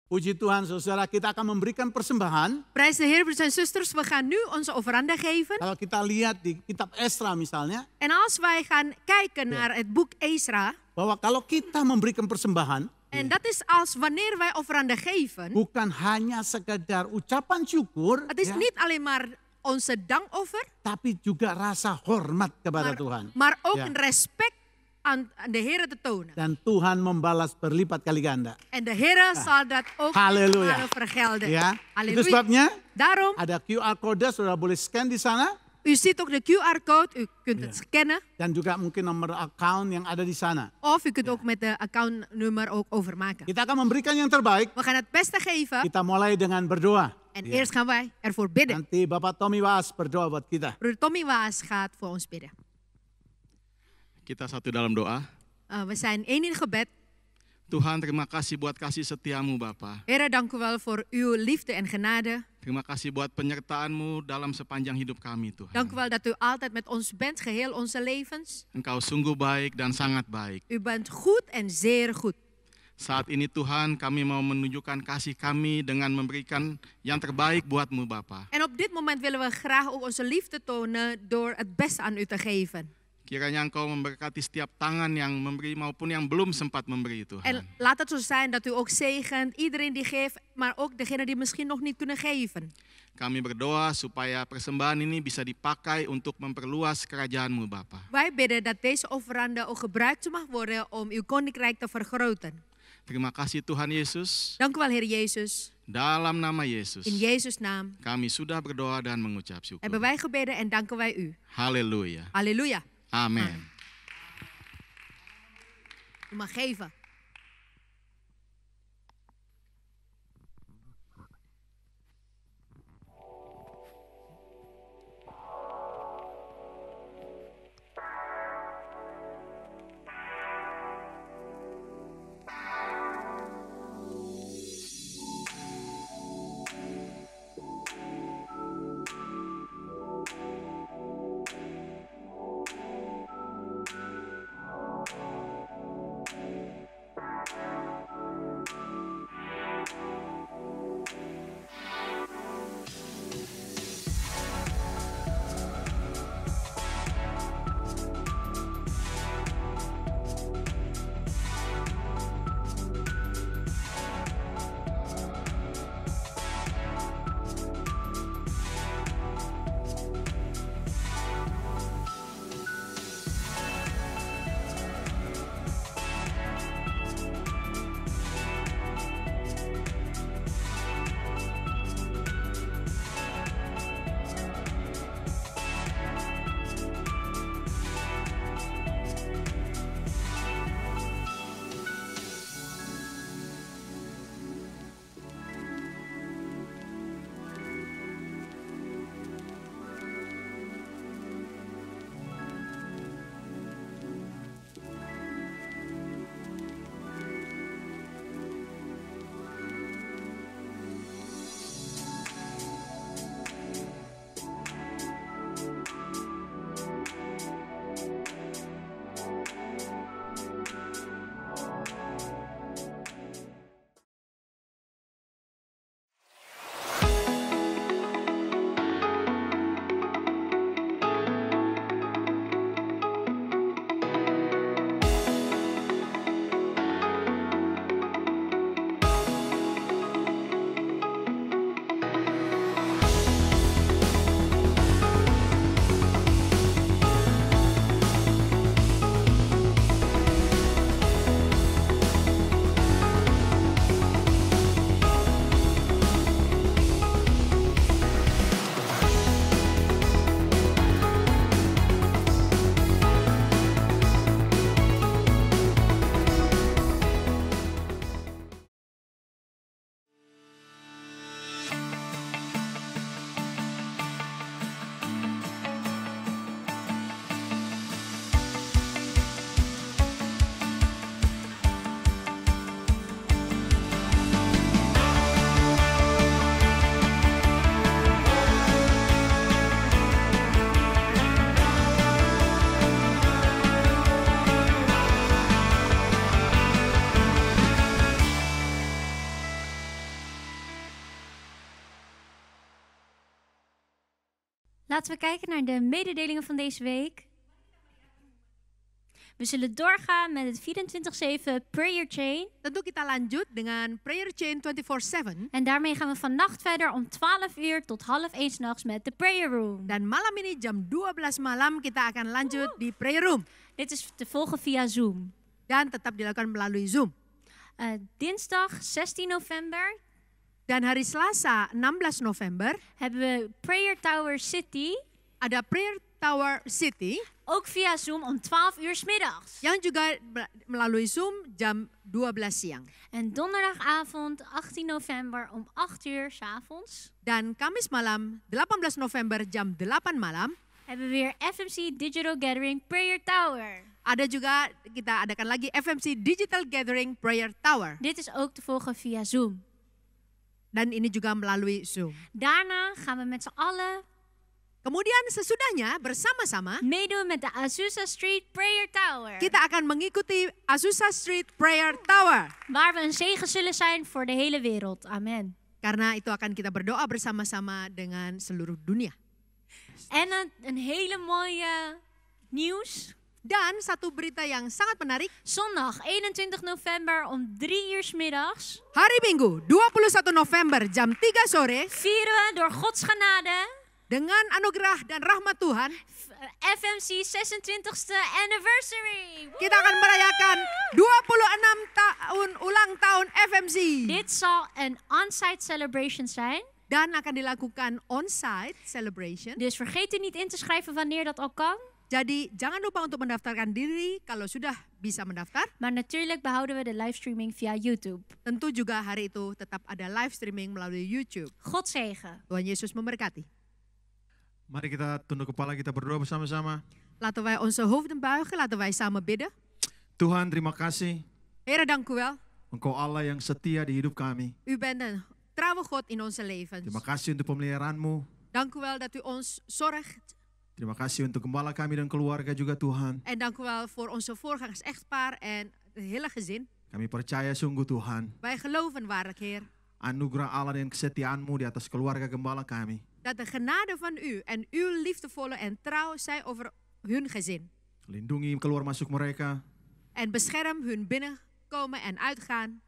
Puji Tuhan saudara, kita akan memberikan persembahan. Prijs de Heer, broers en zusters. We gaan nu onze offerande geven. Kalau kita lihat di kitab Esra misalnya, En als wij gaan kijken naar het boek Ezra. bahwa kalau kita memberikan persembahan, En dat is als wanneer wij offerande geven. bukan hanya sekedar ucapan syukur, Het is ya, niet alleen maar onze dankoffer. tapi juga rasa hormat kepada Tuhan. Maar ook Ja. een respect aan de Heer te tonen. Dan Tuhan membalas berlipat kali ganda. En de Heer zal dat ook Halleluja. meermalen vergelden. Ya, itu Halleluja. sebabnya Daarom, ada QR code, saudara boleh scan di sana. u ziet ook de QR-code. U kunt het scannen. Dan juga mungkin nomor account yang ada di sana. Of u kunt ook met de accountnummer ook overmaken. Kita akan memberikan yang terbaik. We gaan het beste geven. Kita mulai dengan berdoa. En eerst gaan wij ervoor bidden. Nanti Bapak Tommy Waas berdoa buat kita. Broeder Tommy Waas gaat voor ons bidden. Kita satu dalam doa. We zijn één in gebed. Tuhan, terima kasih buat kasih setiamu Bapa. Heer, dank u wel voor uw liefde en genade. Terima kasih buat penyertaanmu dalam sepanjang hidup kami Tuhan. Dank u wel dat u altijd met ons bent, geheel onze levens. Engkau sungguh baik dan sangat baik. U bent goed en zeer goed. Saat ini Tuhan, kami mau menunjukkan kasih kami dengan memberikan yang terbaik buatmu Bapa. En op dit moment willen we graag ook onze liefde tonen door het beste aan u te geven. Kiranya Engkau memberkati setiap tangan yang memberi maupun yang belum sempat memberi Tuhan. En laat het zo zijn dat u ook zegent iedereen die geeft, maar ook degene die misschien nog niet kunnen geven. Kami berdoa supaya persembahan ini bisa dipakai untuk memperluas kerajaan-Mu Bapa. Wij bidden dat deze offerande ook gebruikt mag worden om uw koninkrijk te vergroten. Terima kasih Tuhan Yesus. Dank u wel, Heer Jezus. Dalam nama Yesus. In Jezus' naam Kami sudah berdoa dan mengucap syukur. hebben wij gebeden en danken wij u. Haleluya. Halleluja. Amin. U mag geven. Laten we kijken naar de mededelingen van deze week. We zullen doorgaan met het 24/7 prayer chain. Tentu kita lanjut dengan prayer chain 24/7. En daarmee gaan we vannacht verder om 12 uur tot 12:30 's nachts met de prayer room. Dan malam ini jam 12 malam kita akan lanjut di prayer room. Dit is te volgen via Zoom. Dan tetap dilakukan melalui Zoom. Dinsdag 16 november Dan hari Selasa 16 November hebben we Prayer Tower City. ada Prayer Tower City. Ook via Zoom om 12 uur 's middags. Yang juga melalui Zoom jam 12 siang. En donderdagavond 18 november om 8 uur 's avonds Dan Kamis malam 18 November jam 8 malam hebben we weer FMC Digital Gathering Prayer Tower. ada juga kita adakan lagi FMC Digital Gathering Prayer Tower. Dit is ook te volgen via Zoom. Dan ini juga melalui Zoom. Daarna gaan we met z'n allen Kemudian sesudahnya bersama-sama meedoen met de Azusa Street Prayer Tower. kita akan mengikuti Azusa Street Prayer Tower. Waar we een zegen zullen zijn voor de hele wereld. Amen. Karena itu akan kita berdoa bersama-sama dengan seluruh dunia. En een hele mooie nieuws. Dan satu berita yang sangat menarik. Zondag 21 november om 3 uur 's middags Hari Minggu 21 November jam 3 sore. vieren we door Gods genade Dengan anugerah dan rahmat Tuhan. FMC 26e anniversary. Kita akan merayakan 26 tahun ulang tahun FMC. Dit zal een on-site celebration zijn. Dan akan dilakukan on-site celebration. Dus vergeet u niet in te schrijven wanneer dat al kan. Jadi jangan lupa untuk mendaftarkan diri kalau sudah bisa mendaftar. Maar natuurlijk behouden we de livestreaming via YouTube. Tentu juga hari itu tetap ada live streaming melalui YouTube. God zegen. Tuhan Yesus memberkati. Mari kita tunduk kepala, kita berdoa bersama-sama. Laten wij onze hoofden buigen, laten wij samen bidden. Tuhan, terima kasih. Here, dank u wel. Engkau Allah yang setia di hidup kami. U bent een trouwe God in onze levens. Terima kasih untuk pemeliharaanmu. Dank u wel dat u ons zorgt. Terima kasih untuk gembala kami dan keluarga juga Tuhan. En dank u wel voor onze voorgangers echtpaar en het hele gezin. Kami percaya sungguh Tuhan. Wij geloven waarlijk, Heer, Anugerah Allah dan kesetiaanmu di atas keluarga gembala kami. dat de genade van u en uw liefdevolle en trouw zij over hun gezin. Lindungi keluar masuk mereka. En bescherm hun binnenkomen en uitgaan.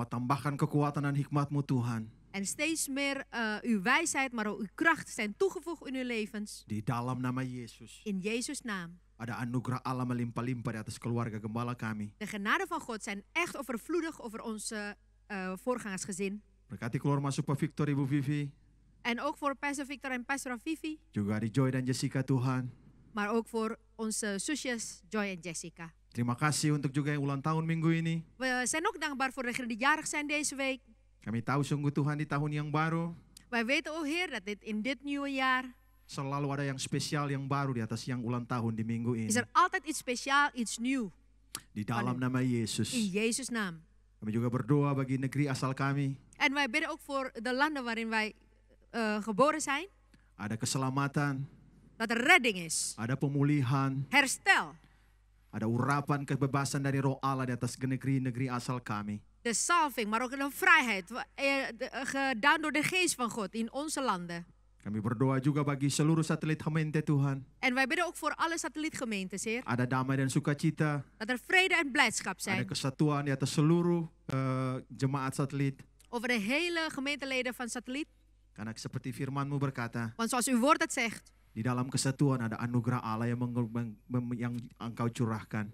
Tambahkan kekuatan dan hikmatmu Tuhan. En steeds meer uw wijsheid, maar ook uw kracht zijn toegevoegd in uw levens. Di dalam nama Yesus. In Jezus' naam. Ada anugerah Allah melimpah-limpah di atas keluarga gembala kami. De genade van God zijn echt overvloedig over onze voorgangersgezin. Berkati keluar masuk Pak Victor, Ibu Vivi. En ook voor Pastor Victor en Pastor Vivi. Juga di Joy dan Jessica Tuhan. Maar ook voor onze zusjes Joy en Jessica. Terima kasih untuk juga yang ulang tahun minggu ini. We zijn ook dankbaar voor degenen die jarig zijn deze week. Kami tahu sungguh Tuhan di tahun yang baru. Wij weten, oh Heer, dat in dit nieuwe jaar Selalu ada yang spesial yang baru di atas yang ulang tahun di minggu ini. is er altijd iets speciaal, iets nieuw. Di dalam nama Yesus. In Jezus' naam. Kami juga berdoa bagi negeri asal kami. En wij bidden ook voor de landen waarin wij geboren zijn. Ada keselamatan. Dat er redding is. Ada pemulihan. Herstel. Ada urapan kebebasan dari roh Allah di atas negeri-negeri asal kami. De salving, maar ook een vrijheid. Gedaan door de geest van God in onze landen. Kami berdoa juga bagi seluruh satelit gemeente Tuhan. En wij bidden ook voor alle satellietgemeentes, Heer. Ada damai dan sukacita. Dat er vrede en blijdschap Ada zijn. kesatuan di atas seluruh jemaat satelit. Over de hele gemeenteleden van satelliet. Karena seperti firman-Mu berkata, Want zoals uw woord het zegt. di dalam kesatuan ada anugerah Allah yang Engkau curahkan.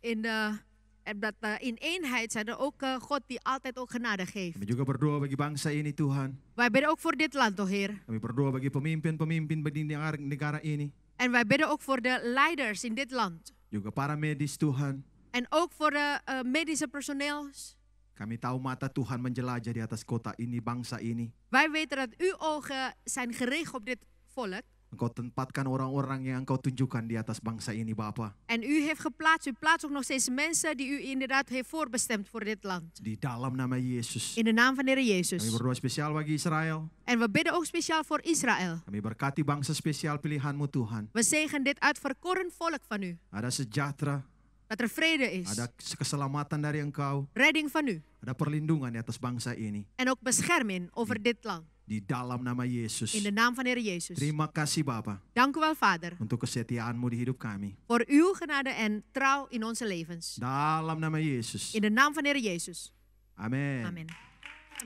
In eenheid zijn er ook God die altijd ook genade geeft. Kami juga berdoa bagi bangsa ini Tuhan. Wij bidden ook voor dit land, oh Heer. Kami berdoa bagi pemimpin-pemimpin di negara ini. En wij bidden ook voor de leiders in dit land. Juga para medis Tuhan. En ook voor de medische personeels. Kami tahu mata Tuhan menjelajah di atas kota ini, bangsa ini. Wij weten dat uw ogen zijn gericht op dit volk. Engkau tempatkan orang-orang yang Engkau tunjukkan di atas bangsa ini, Bapa. En u heeft geplaatst, u plaatst ook nog steeds mensen die u inderdaad heeft voorbestemd voor dit land. Di dalam nama Yesus. In de naam van de Heer Kami Jezus. berdoa spesial bagi Israel. En we bidden ook speciaal voor Israël. Kami berkati bangsa spesial pilihan-Mu Tuhan. We zegen dit uitverkoren volk van u. Ada sejahtera, Dat er vrede is. ada keselamatan dari Engkau, Redding van u. ada perlindungan di atas bangsa ini. En ook bescherming over dit land. Di dalam nama Yesus. In de naam van Heer Jezus. Terima kasih Bapa Dank u wel, Vader, untuk kesetiaanmu di hidup kami. voor uw genade en trouw in onze levens. Dalam nama Yesus. In de naam van Heer Jezus. Amin. Amen.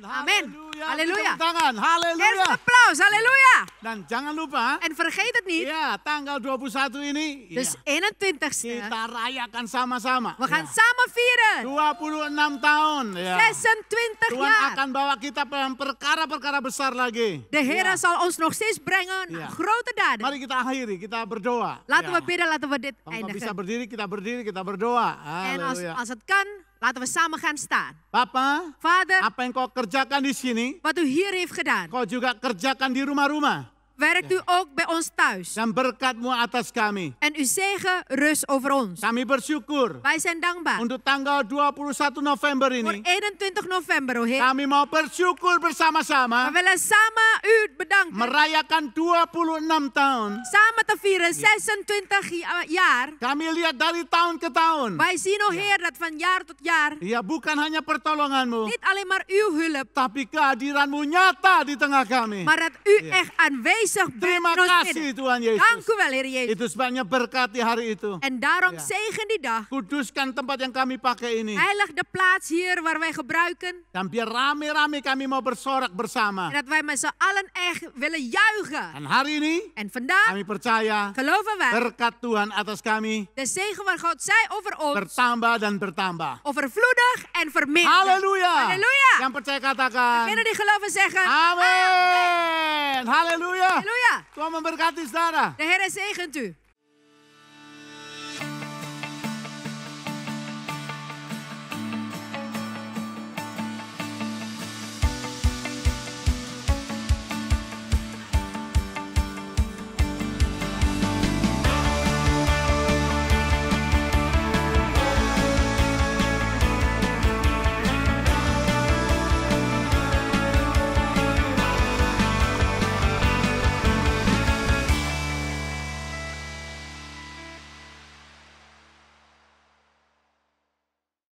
Amin. Haleluya. Tepuk tangan. Eerst Haleluya. applaus, halleluja. Dan jangan lupa, En vergeet het niet, ya tanggal 21 ini dus ya, 21ste, kita rayakan sama-sama. we gaan Ya. samen vieren. 26 tahun ya. 26 Tuhan jaar. akan bawa kita dalam perkara-perkara besar lagi. De Heer Ya. zal ons nog steeds brengen Ja. naar grote daden. Mari kita akhiri, kita berdoa. Laten Ya. we bidden, laten we dit Kalau nggak bisa eindigen. berdiri, kita berdoa. En Haleluya. als het kan, laten we samen gaan staan. Papa, Vader, apa yang kau kerjakan di sini, wat u hier heeft gedaan, kau juga kerjakan di rumah-rumah. werkt u ook bij ons thuis. Dan berkat-Mu atas kami. En uw zegen rust over ons. Kami bersyukur Wij zijn dankbaar untuk tanggal 21 November voor ini. 21 november, o Heer. Kami mau bersyukur We bersama-sama willen samen u bedanken. merayakan 26 tahun. Samen te vieren 26 jaar. Kami lihat dari tahun ke tahun. Wij zien, o Heer, dat van jaar tot jaar Ya bukan hanya pertolongan-Mu, niet alleen maar uw hulp, tapi kehadiran-Mu nyata di tengah kami. maar dat u echt aanwezig bent Terima in ons kasih midden. Tuhan Dank Yesus. u wel, Heer Jezus. Itu sebabnya berkati hari itu. En daarom Ja. zegen die dag. Kuduskan tempat yang kami pakai ini. Heilig de plaats hier waar wij gebruiken. Dan biar rame-rame kami mau bersorak bersama. En dat wij met z'n allen echt willen juichen. Dan hari ini En vandaag kami percaya geloven wij, berkat Tuhan atas kami de zegen van God zij over ons, bertambah dan bertambah. overvloedig en vermeerderd. Haleluya. Halleluja. Yang percaya katakan. Degenen die geloven zeggen, Amin. Haleluya. halleluja. Tuhan memberkati saudara. De Heer zegent u.